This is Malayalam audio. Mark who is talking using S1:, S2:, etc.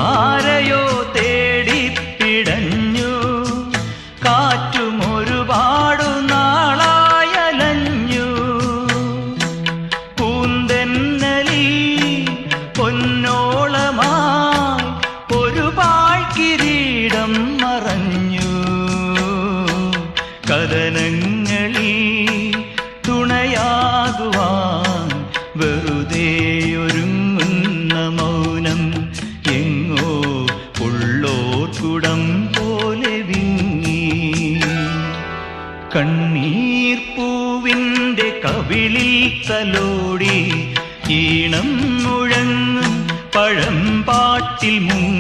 S1: ആരെയോ തേടിപ്പിടഞ്ഞു, കാറ്റും ഒരുപാടു നാളായലഞ്ഞു. പൂന്തെന്നലി പൊന്നോളമായി ഒരു പാഴ്കിരീടം മറഞ്ഞു. കഥനങ്ങളിൽ തുണയാകുവാൻ വെറുതെയൊരുങ്ങുന്ന മൗനം എങ്ങോ ഉള്ളോർക്കുടം പോലെ വിങ്ങി. കണ്ണീർ പൂവിൻ്റെ കവിളിൽ തലോടി ഈണം മുഴങ്ങും പഴം പാട്ടിൽ മുങ്ങി.